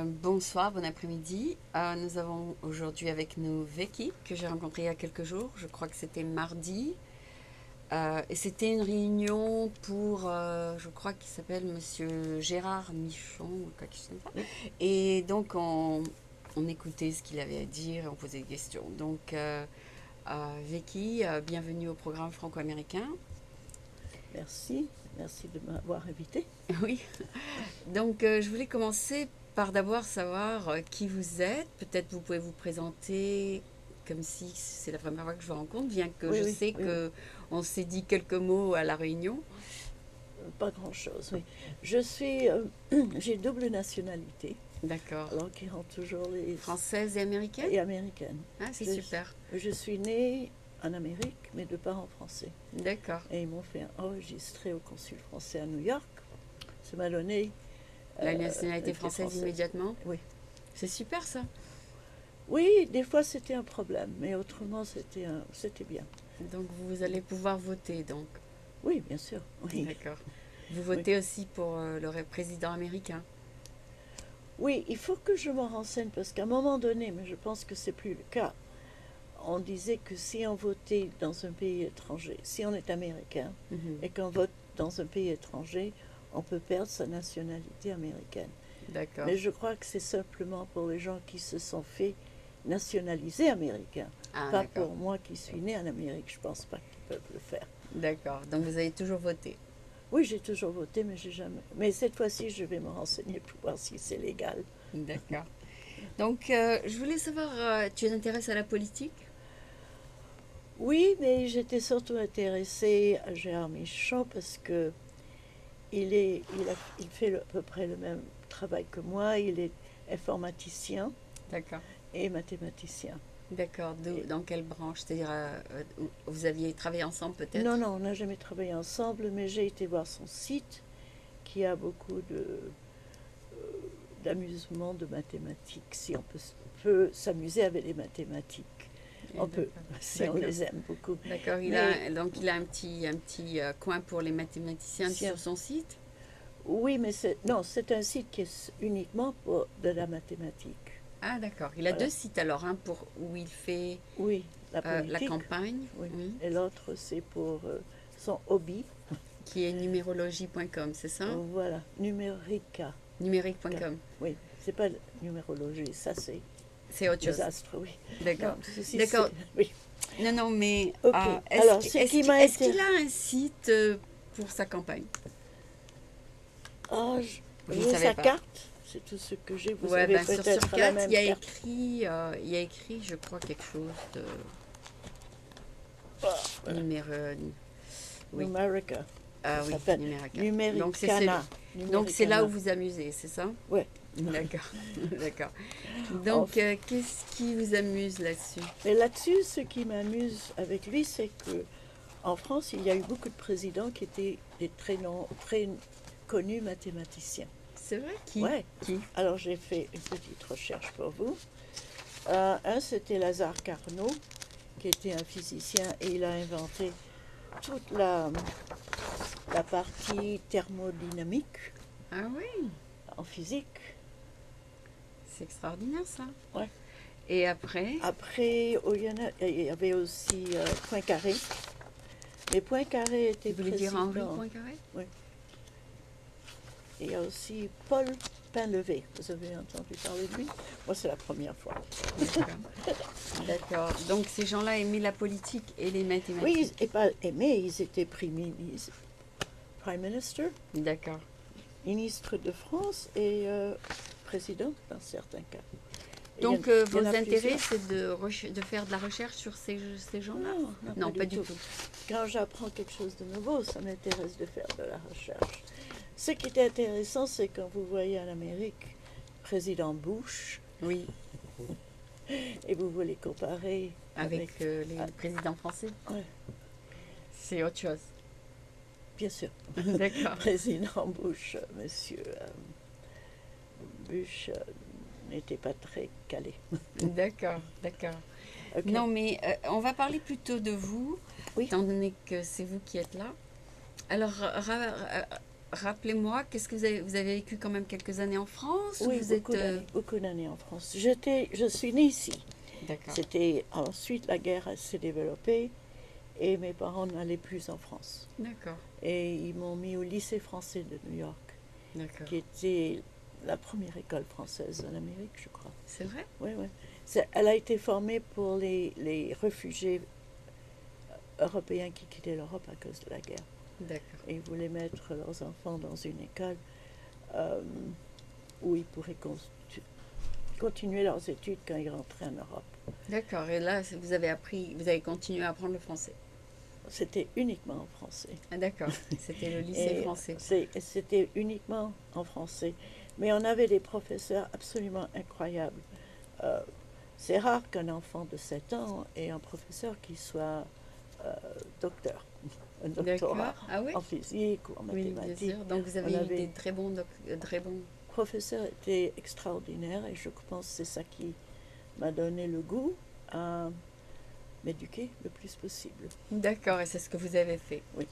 Bonsoir, bon après-midi. Nous avons aujourd'hui avec nous Vicky, que j'ai rencontrée il y a quelques jours. Je crois que c'était mardi. Et c'était une réunion pour, je crois qu'il s'appelle Monsieur Gérard Michon, ou quelque chose comme ça. Oui, Et donc, on écoutait ce qu'il avait à dire et on posait des questions. Donc, Vicky, bienvenue au programme franco-américain. merci. Merci de m'avoir invité. Oui. Donc, je voulais commencer par d'abord savoir qui vous êtes. Peut-être vous pouvez vous présenter comme si c'est la première fois que je vous rencontre, bien que Oui, je oui, sais oui, oui. que on s'est dit quelques mots à la réunion. Pas grand-chose, oui. Je suis, j'ai double nationalité, D'accord. alors qui rend toujours les Française et américaine? et américaine. Ah, c'est Je, super. je suis née en Amérique, mes deux parents français. D'accord. Et ils m'ont fait enregistrer au consul français à New York. Ça m'a donné La nationalité été française française. immédiatement? Oui. C'est super ça. Oui, des fois c'était un problème, mais autrement c'était bien. Donc, vous allez pouvoir voter, donc. Oui, bien sûr. Oui. D'accord. Vous Oui. votez aussi pour président américain. Oui, il faut que je me renseigne parce qu'à un moment donné, mais je pense que c'est plus le cas, on disait que si on votait dans un pays étranger, si on est américain Mhm. et qu'on vote dans un pays étranger, on peut perdre sa nationalité américaine. D'accord. Mais je crois que c'est simplement pour les gens qui se sont fait nationaliser américains, Ah, pas d'accord. pour moi qui suis né en Amérique. Je pense pas qu'ils peuvent le faire. D'accord. Donc, vous avez toujours voté. Oui, j'ai toujours voté, mais j'ai jamais. Mais cette fois-ci, je vais me renseigner pour voir si c'est légal. D'accord. Donc, je voulais savoir, tu t'intéresses à la politique? Oui, mais j'étais surtout intéressée à Gérard Michon parce que il fait à peu près le même travail que moi. Il est informaticien D'accord. et mathématicien. D'accord. Et Dans quelle branche? C'est-à-dire, vous aviez travaillé ensemble non, peut-être? non, on n'a jamais travaillé ensemble, mais j'ai été voir son site qui a beaucoup d'amusement, de mathématiques. Si peut s'amuser avec les mathématiques, on peut, D'accord. si on D'accord. les aime beaucoup. D'accord. Mais Donc il a un petit coin pour les mathématiciens si sur son site? oui, mais non, c'est un site qui est uniquement pour de la mathématique. Ah, d'accord. Il a Voilà. deux sites alors, un pour où il fait Oui, la la politique, campagne, oui. oui, Et l'autre, c'est pour son hobby. qui est numérologie.com, c'est ça? Voilà, numérica. Numérique.com. Oui, c'est pas numérologie, ça c'est C'est autre les chose. astres, oui. D'accord. Non, ceci D'accord. c'est. Oui. Non, non, mais Ok, alors ce qui m'a est-ce été. qu'il a un site pour sa campagne? Ah, Vous ne j'ai savez sa pas. carte, c'est tout ce que j'ai. Vous Ouais, avez ben sur peut-être la 4, même carte. il y a écrit, je crois, quelque chose de Ah, voilà, numéro. Oui, Numerica, ah ça oui, s'appelle Numérica. Numericana. Donc c'est là où Numericana. vous amusez, c'est ça? Ouais. D'accord, d'accord. Donc Enfin, qu'est-ce qui vous amuse là-dessus? mais là-dessus, ce qui m'amuse avec lui, c'est que en France, il y a eu beaucoup de présidents qui étaient des très connus mathématiciens. C'est vrai? Ouais. Qui? Alors j'ai fait une petite recherche pour vous. Un, c'était Lazare Carnot, qui était un physicien et il a inventé toute la partie thermodynamique Ah oui, en physique. c'est extraordinaire ça. Ouais. Et après, Après, il y avait aussi Poincaré. Mais Poincaré était vous voulez dire Henri président. Poincaré? Oui. Et il y a aussi Paul Painlevé. Vous avez entendu parler de lui? Moi, c'est la première fois. D'accord, d'accord. Donc ces gens-là aimaient la politique et les Oui, mathématiques. et pas aimés, ils étaient Prime Minister, D'accord. ministre de France et président dans certains cas. Et Donc il y en vos a intérêts, plusieurs. c'est de faire de la recherche sur ces gens-là? Non, non, Non, pas du tout. Quand j'apprends quelque chose de nouveau, ça m'intéresse de faire de la recherche. Ce qui est intéressant, c'est quand vous voyez en Amérique président Bush Oui, et vous voulez comparer avec avec. les Ah, présidents français. ouais, C'est autre chose. bien sûr. D'accord. Président Bush, monsieur Bush n'était pas très calé. D'accord, d'accord. Ok. Non, mais on va parler plutôt de vous, Oui. étant donné que c'est vous qui êtes là. Alors, rappelez-moi, qu'est-ce que vous avez vécu quand même quelques années en France ou Oui, vous êtes... beaucoup d'années en France. Je suis née ici. D'accord, C'était ensuite la guerre s'est développée et mes parents n'allaient plus en France. d'accord, Et ils m'ont mis au lycée français de New York, d'accord. qui était la première école française en Amérique, je crois. C'est vrai? Oui, oui. Elle a été formée pour les réfugiés européens qui quittaient l'Europe à cause de la guerre. D'accord. Et ils voulaient mettre leurs enfants dans une école euh, où ils pourraient continuer leurs études quand ils rentraient en Europe. D'accord, et là, vous avez continué à apprendre le français. C'était uniquement en français. Ah, d'accord, c'était le lycée Et français. c'était uniquement en français. Mais on avait des professeurs absolument incroyables. Euh, c'est rare qu'un enfant de 7 ans ait un professeur qui soit docteur, un D'accord, doctorat ah oui? en physique ou en Oui, bien mathématiques. sûr. Donc vous On avez eu avait des très bons, très bons... Le professeur était extraordinaire et je pense que c'est ça qui m'a donné le goût à m'éduquer le plus possible. D'accord, et c'est ce que vous avez fait. Oui.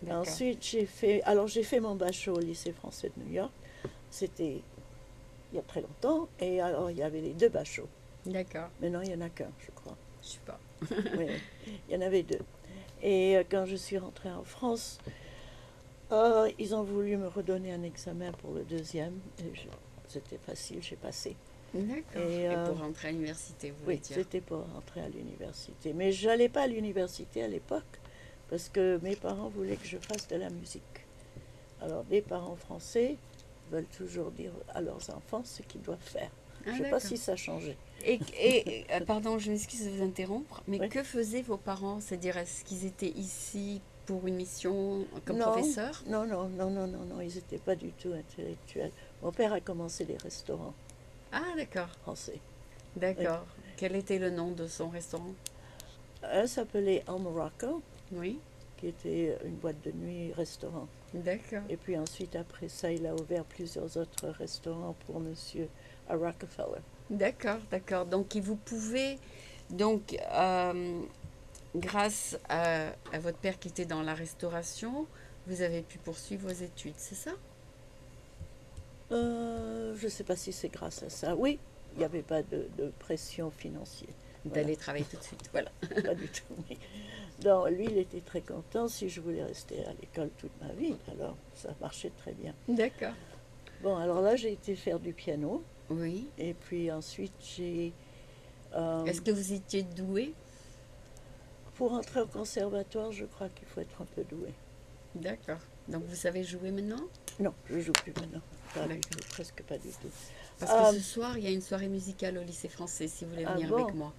D'accord, Ensuite, j'ai fait mon bachelor au lycée français de New York. C'était il y a très longtemps. Et alors, il y avait les deux bachots. d'accord, Maintenant, il n'y en a qu'un, je crois. je sais pas. Oui, oui. Il y en avait deux. Et quand je suis rentrée en France, ils ont voulu me redonner un examen pour le deuxième. Et c'était facile, j'ai passé. D'accord. Et, Et pour rentrer à l'université, vous voulez oui, dire? c'était pour rentrer à l'université. Mais je n'allais pas à l'université à l'époque parce que mes parents voulaient que je fasse de la musique. Alors, les parents français veulent toujours dire à leurs enfants ce qu'ils doivent faire. Ah, Je ne sais pas d'accord. si ça a changé. Pardon, je m'excuse de vous interrompre, mais Oui. que faisaient vos parents? C'est-à-dire, est-ce qu'ils étaient ici pour une mission comme Non, professeur? non, non, non, non, non, non, ils n'étaient pas du tout intellectuels. Mon père a commencé les restaurants Ah, d'accord, français. Oui. d'accord. Quel était le nom de son restaurant? Un s'appelait El Morocco, Oui, qui était une boîte de nuit restaurant. d'accord. Et puis ensuite, après ça, il a ouvert plusieurs autres restaurants pour monsieur à Rockefeller. D'accord, d'accord. Donc, vous pouvez, donc, grâce à votre père qui était dans la restauration, vous avez pu poursuivre vos études, c'est ça? Je ne sais pas si c'est grâce à ça. Oui, il n'y avait pas de pression financière. Voilà. D'aller travailler tout de suite, voilà. Pas du tout. Oui. Donc, lui, il était très content si je voulais rester à l'école toute ma vie. Alors, ça marchait très bien. D'accord. Bon, alors là, j'ai été faire du piano. Oui. Et puis ensuite, Est-ce que vous étiez doué? pour entrer au conservatoire, je crois qu'il faut être un peu doué. D'accord. Donc, vous savez jouer maintenant? Non, je joue plus maintenant. Pas du D'accord. tout, presque pas du tout. Parce que Euh, ce soir, il y a une soirée musicale au lycée français, si vous voulez ah venir bon? avec moi.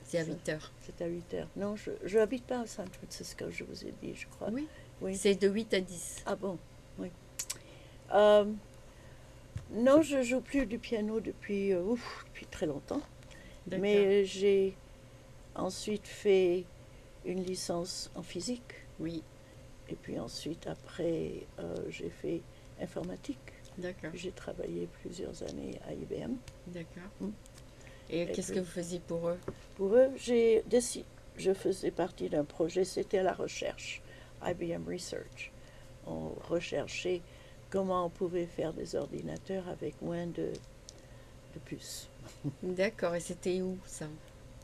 C'est à Ça- 8 heures. C'est à 8 heures. Non, je n'habite pas à San Francisco, je vous ai dit, je crois. Oui. Oui. C'est de 8 à 10. Ah bon, oui. Euh, non, je joue plus du piano depuis très longtemps. D'accord. Mais j'ai ensuite fait une licence en physique. Oui, Et puis ensuite, après, j'ai fait informatique. d'accord. J'ai travaillé plusieurs années à IBM. D'accord. Mm. Et Et qu'est-ce puis- que vous faisiez pour eux? Pour eux, je faisais partie d'un projet, c'était la recherche, IBM Research. On recherchait comment on pouvait faire des ordinateurs avec moins de puces D'accord. Et c'était où ça?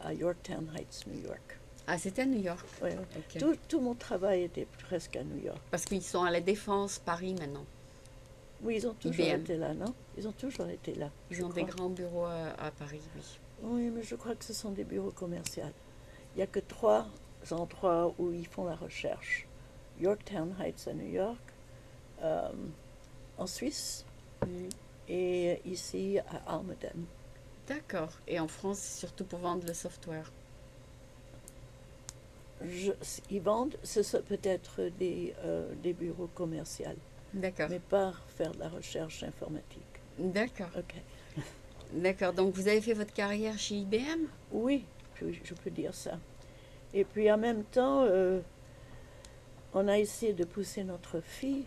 à Yorktown Heights, New York. Ah, c'était à New York. Ouais, ouais. Ok. Tout mon travail était presque à New York. Parce qu'ils sont à la Défense, Paris maintenant. Oui, ils ont toujours IBM. été là, non? Ils ont toujours été là. Ils je ont des crois. grands bureaux à Paris, oui. Oui, mais je crois que ce sont des bureaux commerciaux. Il n'y a que 3 endroits où ils font la recherche. Yorktown Heights à New York, euh, en Suisse Mm. et ici à Almaden. D'accord. Et en France, c'est surtout pour vendre le software. Ils vendent, ce sont peut-être des bureaux commerciaux, D'accord. mais pas faire de la recherche informatique. D'accord. Ok. D'accord. Donc, vous avez fait votre carrière chez IBM? Oui, je peux dire ça. Et puis en même temps, on a essayé de pousser notre fille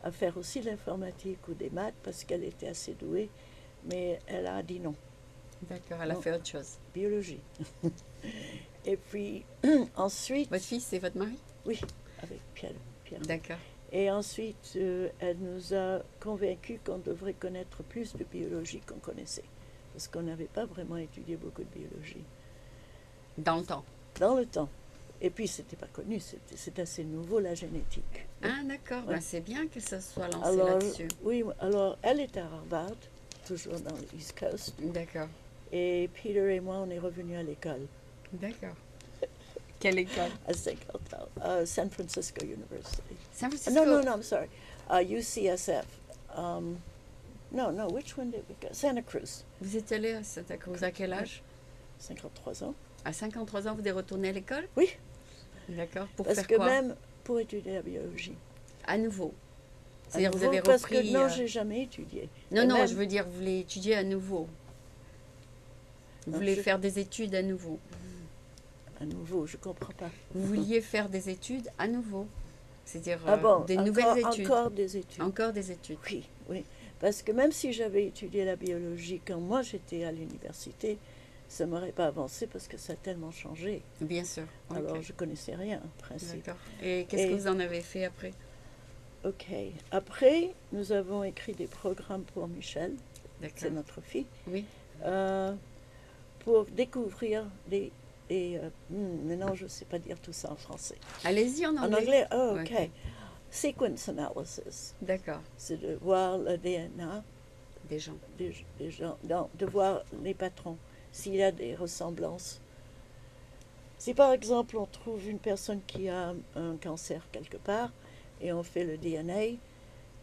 à faire aussi l'informatique ou des maths parce qu'elle était assez douée, mais elle a dit non, D'accord. Elle a Non. fait autre chose. biologie. Et puis ensuite, Votre fils, c'est votre mari? oui, avec Pierre. D'accord. Et ensuite, elle nous a convaincus qu'on devrait connaître plus de biologie qu'on connaissait. Parce qu'on n'avait pas vraiment étudié beaucoup de biologie. Dans le temps. Dans le temps. Et puis, c'était pas connu, c'est assez nouveau, la génétique. Ah, d'accord. Ouais. Ben, c'est bien que ça soit lancé Alors, là-dessus. oui, alors, elle est à Harvard, toujours dans le East Coast. D'accord. Et Peter et moi, on est revenus à l'école, D'accord. Quelle école? à 50 ans, San Francisco University. San Francisco. No, I'm sorry. UCSF. No, which one did we go? Santa Cruz. Vous êtes allé à Santa Cruz à quel âge? 53 ans. À 53 ans, vous êtes retourné à l'école? Oui, D'accord. Pour parce faire que quoi? même pour étudier la biologie. À nouveau. À C'est-à-dire vous nouveau, avez parce repris. que non, j'ai jamais étudié. Non, Et non, même- je veux dire, vous voulez étudier à nouveau. Vous Non, voulez je- faire des études à nouveau. À nouveau, je comprends pas. Vous vouliez faire des études à nouveau. C'est-à-dire Ah bon, des encore, nouvelles études. encore des études. Encore des études. Oui, oui. Parce que même si j'avais étudié la biologie quand moi j'étais à l'université, ça ne m'aurait pas avancé parce que ça a tellement changé. Bien sûr. Ok. Alors je connaissais rien, en principe. D'accord. Et qu'est-ce Et- que vous en avez fait après? Ok. Après, nous avons écrit des programmes pour Michel, c'est D'accord. notre fille, Oui. pour découvrir maintenant je ne sais pas dire tout ça en français. Allez-y en En anglais. anglais, oh, ok. Ok. Sequence analysis, D'accord. c'est de voir le DNA Des gens. des gens, de voir les patrons, s'il y a des ressemblances. Si par exemple on trouve une personne qui a un cancer quelque part et on fait le DNA,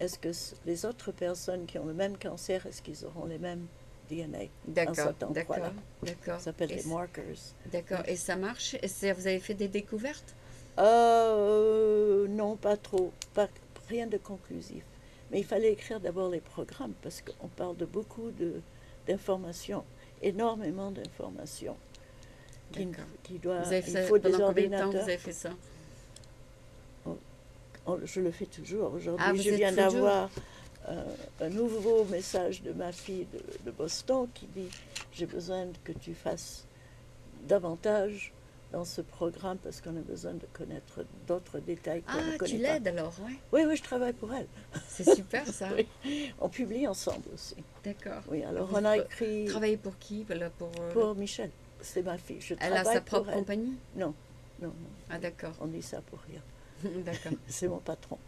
est-ce que les autres personnes qui ont le même cancer, est-ce qu'ils auront les mêmes DNA? D'accord. cet endroit-là. D'accord. D'accord. Ça s'appelle Et les c- markers. D'accord. Et ça marche? Vous avez fait des découvertes? Non, pas trop, rien de conclusif. Mais il fallait écrire d'abord les programmes parce qu'on parle de beaucoup d'informations, énormément d'informations. D'accord. Vous Vous avez fait il ça faut des pendant combien de temps ordinateurs. vous avez fait ça? Je le fais toujours. Aujourd'hui, Ah, vous je êtes viens toujours- d'avoir un nouveau message de ma fille de Boston qui dit j'ai besoin que tu fasses davantage dans ce programme parce qu'on a besoin de connaître d'autres détails qu'on ne Ah, tu connaît pas. l'aides alors, ouais. Oui, je travaille pour elle. C'est super ça. Oui. On publie ensemble aussi. D'accord. Oui, alors Vous on a écrit Travaillez pour qui? Voilà, pour Michel. C'est ma fille. Je Elle a travaille sa pour propre elle. compagnie? Non, non, Ah, d'accord. on dit ça pour rien. D'accord. C'est mon patron.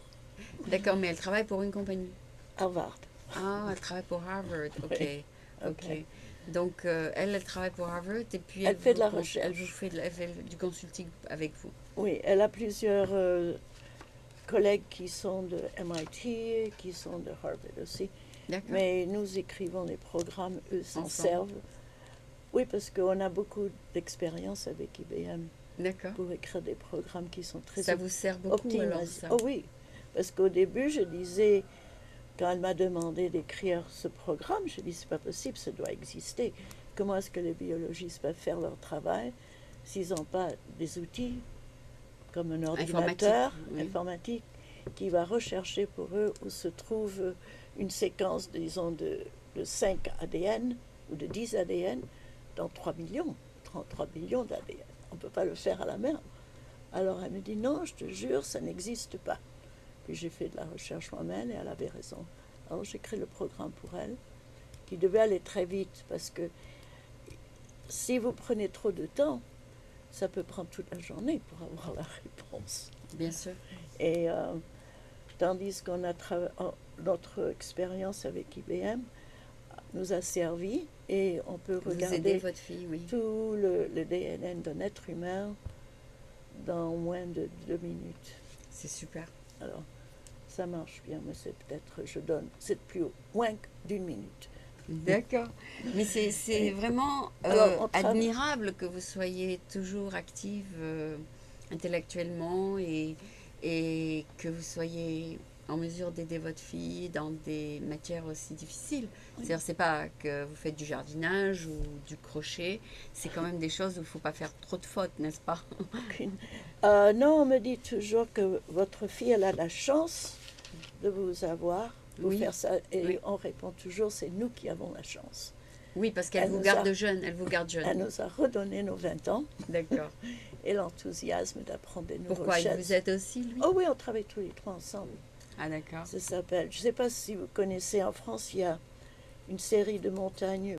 D'accord, mais elle travaille pour une compagnie. Harvard. Ah, elle travaille pour Harvard. Ok. Oui. Ok. Ok. Donc, elle travaille pour Harvard et puis Elle fait de la elle recherche. vous fait, elle fait du consulting avec vous. Oui, elle a plusieurs collègues qui sont de MIT, qui sont de Harvard aussi. D'accord. Mais nous écrivons les programmes, eux s'en Ensemble. servent. Oui, parce qu'on a beaucoup d'expérience avec IBM D'accord. pour écrire des programmes qui sont très Ça vous sert beaucoup alors optimisés. ça? Oh oui, parce qu'au début, je disais, quand elle m'a demandé d'écrire ce programme, je dis c'est pas possible, ça doit exister. Comment est-ce que les biologistes peuvent faire leur travail s'ils n'ont pas des outils comme un ordinateur oui. informatique qui va rechercher pour eux où se trouve une séquence, disons, de 5 ADN ou de 10 ADN dans 3 millions, 33 millions d'ADN. On ne peut pas le faire à la main. Alors elle me dit non, je te jure, ça n'existe pas. Puis j'ai fait de la recherche moi-même et elle avait raison. Alors j'ai créé le programme pour elle, qui devait aller très vite parce que si vous prenez trop de temps, ça peut prendre toute la journée pour avoir la réponse. Bien sûr. Et tandis qu'on a notre expérience avec IBM nous a servi et on peut Vous aidez regarder votre fille, oui. tout le DNN d'un être humain dans moins de 2 minutes. C'est super. Alors, ça marche bien, mais c'est peut-être, c'est plus haut, moins d'une minute. D'accord. Mais c'est vraiment Alors, on travaille- admirable que vous soyez toujours active intellectuellement et que vous soyez en mesure d'aider votre fille dans des matières aussi difficiles. C'est-à-dire, c'est pas que vous faites du jardinage ou du crochet, c'est quand même des choses où il ne faut pas faire trop de fautes, n'est-ce pas? Non, on me dit toujours que votre fille, elle a la chance de vous avoir, pour Oui. faire ça, et Oui. on répond toujours, c'est nous qui avons la chance. Oui, parce qu'elle Elle vous nous garde a- jeune, elle vous garde jeune. Elle nous a redonné nos 20 ans D'accord. et l'enthousiasme d'apprendre des nouvelles Pourquoi? Il choses. vous aide aussi, lui? Oh oui, on travaille tous les trois ensemble. Ah, d'accord. Ça s'appelle. Je ne sais pas si vous connaissez, en France, il y a une série de montagnes